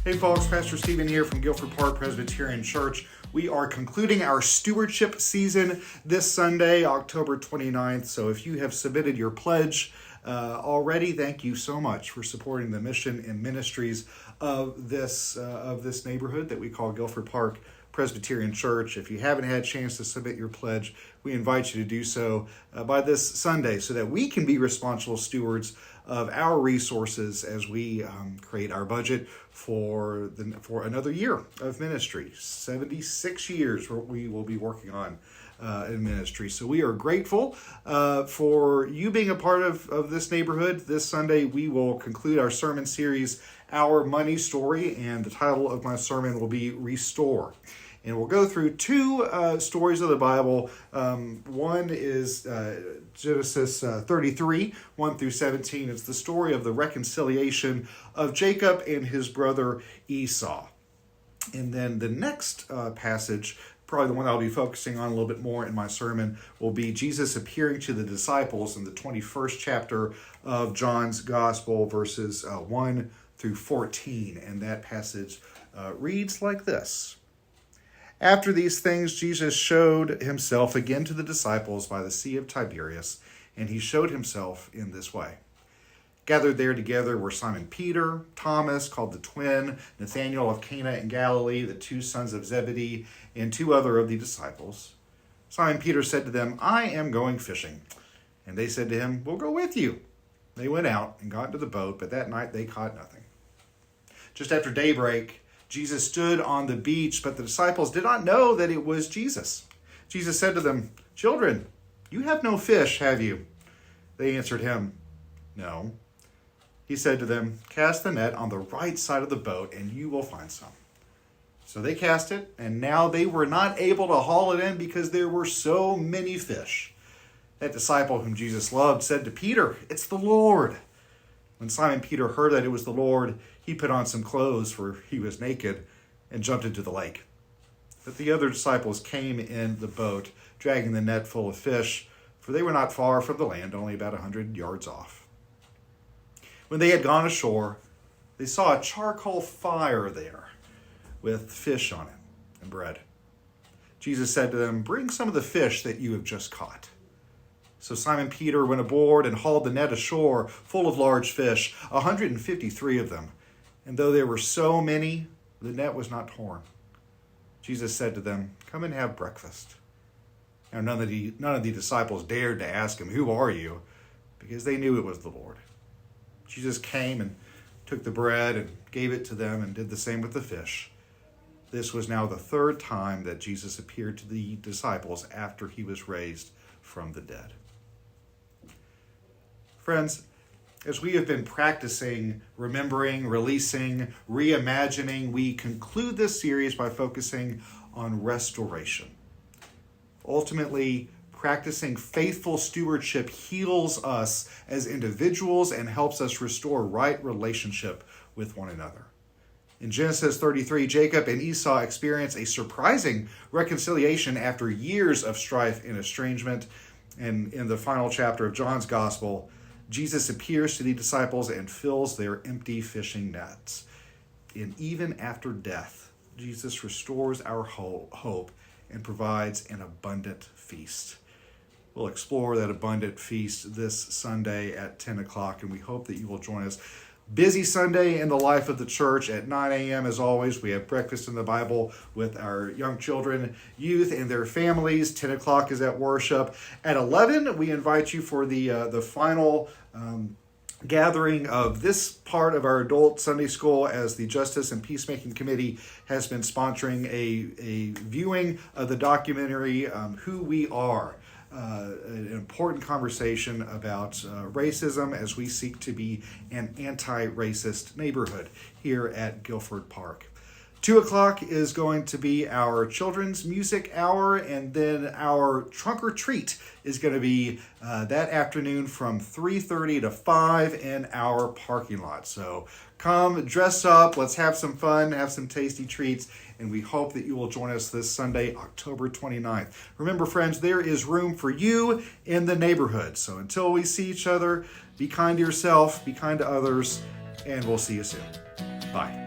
Hey folks, Pastor Stephen here from Guilford Park Presbyterian Church. We are concluding our stewardship season this Sunday, October 29th. So if you have submitted your pledge already, thank you so much for supporting the mission and ministries of this neighborhood that we call Guilford Park Presbyterian Church. If you haven't had a chance to submit your pledge, we invite you to do so by this Sunday so that we can be responsible stewards of our resources as we create our budget for another year of ministry. 76 years we will be working on in ministry. So we are grateful for you being a part of this neighborhood. This Sunday we will conclude our sermon series, Our Money Story, and the title of my sermon will be Restore. And we'll go through two stories of the Bible. One is Genesis 33, 1 through 17. It's the story of the reconciliation of Jacob and his brother Esau. And then the next passage, probably the one I'll be focusing on a little bit more in my sermon, will be Jesus appearing to the disciples in the 21st chapter of John's Gospel, verses 1 through 14. And that passage reads like this. After these things, Jesus showed himself again to the disciples by the Sea of Tiberias, and he showed himself in this way. Gathered there together were Simon Peter, Thomas, called the twin, Nathanael of Cana in Galilee, the two sons of Zebedee, and two other of the disciples. Simon Peter said to them, I am going fishing. And they said to him, we'll go with you. They went out and got into the boat, but that night they caught nothing. Just after daybreak, Jesus stood on the beach, but the disciples did not know that it was Jesus. Jesus said to them, Children, you have no fish, have you? They answered him, No. He said to them, Cast the net on the right side of the boat, and you will find some. So they cast it, and now they were not able to haul it in because there were so many fish. That disciple whom Jesus loved said to Peter, It's the Lord. When Simon Peter heard that it was the Lord, he put on some clothes, for he was naked, and jumped into the lake. But the other disciples came in the boat, dragging the net full of fish, for they were not far from the land, only about 100 yards off. When they had gone ashore, they saw a charcoal fire there, with fish on it and bread. Jesus said to them, Bring some of the fish that you have just caught. So Simon Peter went aboard and hauled the net ashore, full of large fish, 153 of them. And though there were so many, the net was not torn. Jesus said to them, Come and have breakfast. Now none of the disciples dared to ask him, Who are you? Because they knew it was the Lord. Jesus came and took the bread and gave it to them and did the same with the fish. This was now the third time that Jesus appeared to the disciples after he was raised from the dead. Friends, as we have been practicing, remembering, releasing, reimagining, we conclude this series by focusing on restoration. Ultimately, practicing faithful stewardship heals us as individuals and helps us restore right relationship with one another. In Genesis 33, Jacob and Esau experience a surprising reconciliation after years of strife and estrangement. And in the final chapter of John's Gospel, Jesus appears to the disciples and fills their empty fishing nets. And even after death, Jesus restores our hope and provides an abundant feast. We'll explore that abundant feast this Sunday at 10 o'clock, and we hope that you will join us. Busy Sunday in the life of the church at 9 a.m. As always, we have breakfast in the Bible with our young children, youth, and their families. 10 o'clock is at worship. At 11, we invite you for the final gathering of this part of our adult Sunday school, as the Justice and Peacemaking Committee has been sponsoring a viewing of the documentary Who We Are. An important conversation about racism as we seek to be an anti-racist neighborhood here at Guilford Park. 2 o'clock is going to be our children's music hour, and then our trunk or treat is going to be that afternoon from 3:30 to 5 in our parking lot. So come, dress up, let's have some fun, have some tasty treats, and we hope that you will join us this Sunday, October 29th. Remember, friends, there is room for you in the neighborhood. So until we see each other, be kind to yourself, be kind to others, and we'll see you soon. Bye.